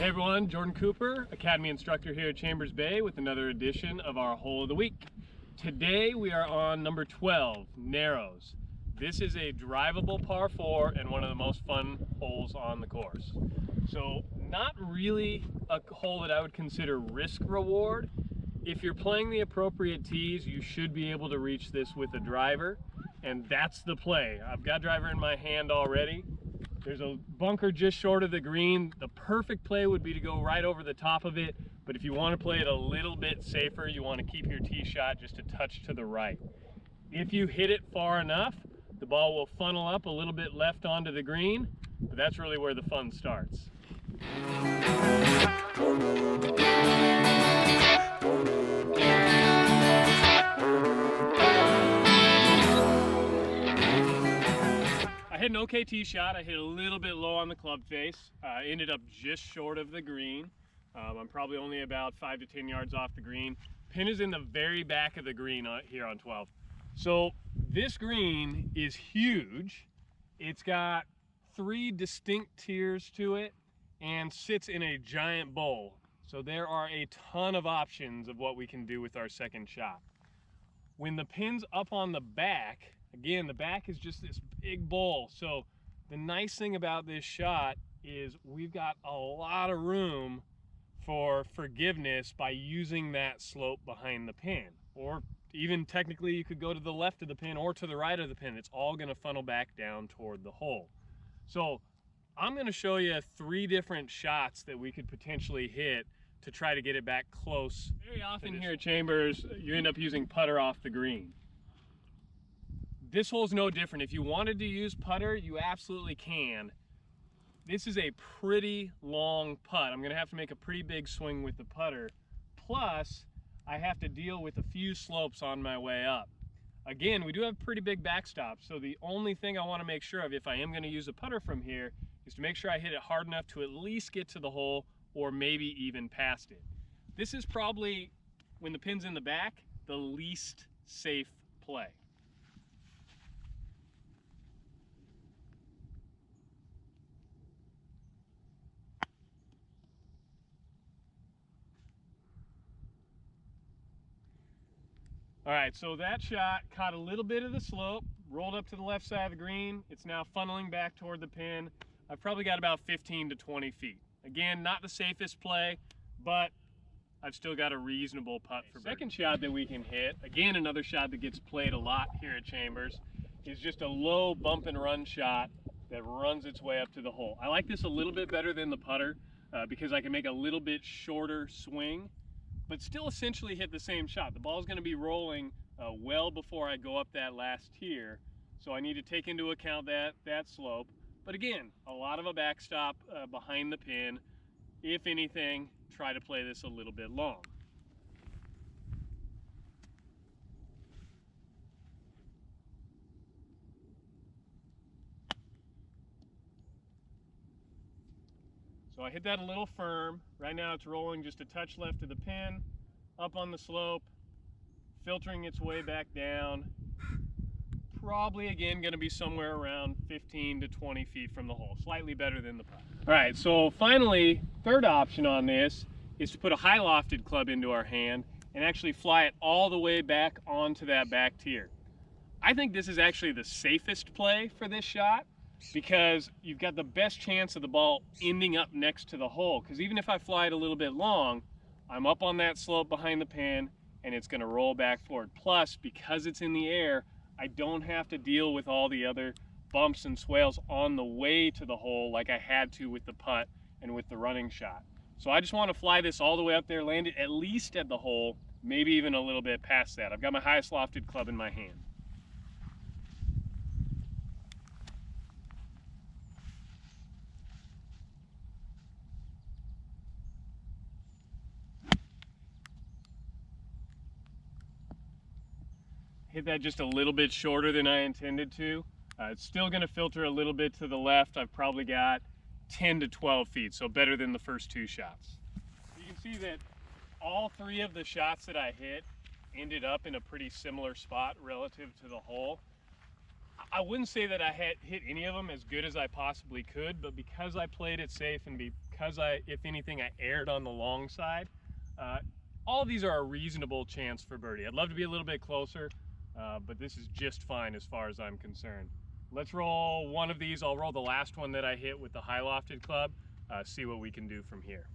Hey everyone, Jordan Cooper, Academy Instructor here at Chambers Bay with another edition of our Hole of the Week. Today we are on number 12, Narrows. This is a drivable par 4 and one of the most fun holes on the course. So not really a hole that I would consider risk reward. If you're playing the appropriate tees, you should be able to reach this with a driver, and that's the play. I've got driver in my hand already. There's a bunker just short of the green. The perfect play would be to go right over the top of it, but if you want to play it a little bit safer, you want to keep your tee shot just a touch to the right. If you hit it far enough, the ball will funnel up a little bit left onto the green, but that's really where the fun starts. I hit an okay tee shot. I hit a little bit low on the club face. Ended up just short of the green. I'm probably only about 5 to 10 yards off the green. Pin is in the very back of the green here on 12. So this green is huge. It's got 3 distinct tiers to it and sits in a giant bowl. So there are a ton of options of what we can do with our second shot. When the pin's up on the back, again, the back is just this big bowl. So the nice thing about this shot is we've got a lot of room for forgiveness by using that slope behind the pin. Or even technically you could go to the left of the pin or to the right of the pin. It's all gonna funnel back down toward the hole. So I'm gonna show you 3 different shots that we could potentially hit to try to get it back close. Very often here at Chambers, you end up using putter off the green. This hole's no different. If you wanted to use putter, you absolutely can. This is a pretty long putt. I'm gonna have to make a pretty big swing with the putter. Plus, I have to deal with a few slopes on my way up. Again, we do have pretty big backstop, so the only thing I wanna make sure of if I am gonna use a putter from here is to make sure I hit it hard enough to at least get to the hole or maybe even past it. This is probably, when the pin's in the back, the least safe play. All right, so that shot caught a little bit of the slope, rolled up to the left side of the green. It's now funneling back toward the pin. I've probably got about 15 to 20 feet. Again, not the safest play, but I've still got a reasonable putt for birdie. Second shot that we can hit, again, another shot that gets played a lot here at Chambers, is just a low bump and run shot that runs its way up to the hole. I like this a little bit better than the putter because I can make a little bit shorter swing, but still essentially hit the same shot. The ball's gonna be rolling well before I go up that last tier, so I need to take into account that slope. But again, a lot of a backstop behind the pin. If anything, try to play this a little bit long. So I hit that a little firm. Right now it's rolling just a touch left of the pin, up on the slope, filtering its way back down. Probably again going to be somewhere around 15 to 20 feet from the hole, slightly better than the putt. All right, so finally, third option on this is to put a high lofted club into our hand and actually fly it all the way back onto that back tier. I think this is actually the safest play for this shot because you've got the best chance of the ball ending up next to the hole, because even if I fly it a little bit long, I'm up on that slope behind the pin and it's going to roll back forward. Plus, because it's in the air, I don't have to deal with all the other bumps and swales on the way to the hole like I had to with the putt and with the running shot. So I just want to fly this all the way up there, land it at least at the hole, maybe even a little bit past that. I've got my highest lofted club in my hand. Hit that just a little bit shorter than I intended to. It's still going to filter a little bit to the left. I've probably got 10 to 12 feet, so better than the first 2 shots. You can see that all 3 of the shots that I hit ended up in a pretty similar spot relative to the hole. I wouldn't say that I had hit any of them as good as I possibly could, but because I played it safe and because if anything, I erred on the long side. All of these are a reasonable chance for birdie. I'd love to be a little bit closer, but this is just fine as far as I'm concerned. Let's roll one of these. I'll roll the last one that I hit with the high lofted club, see what we can do from here.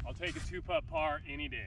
I'll take a 2-putt par any day.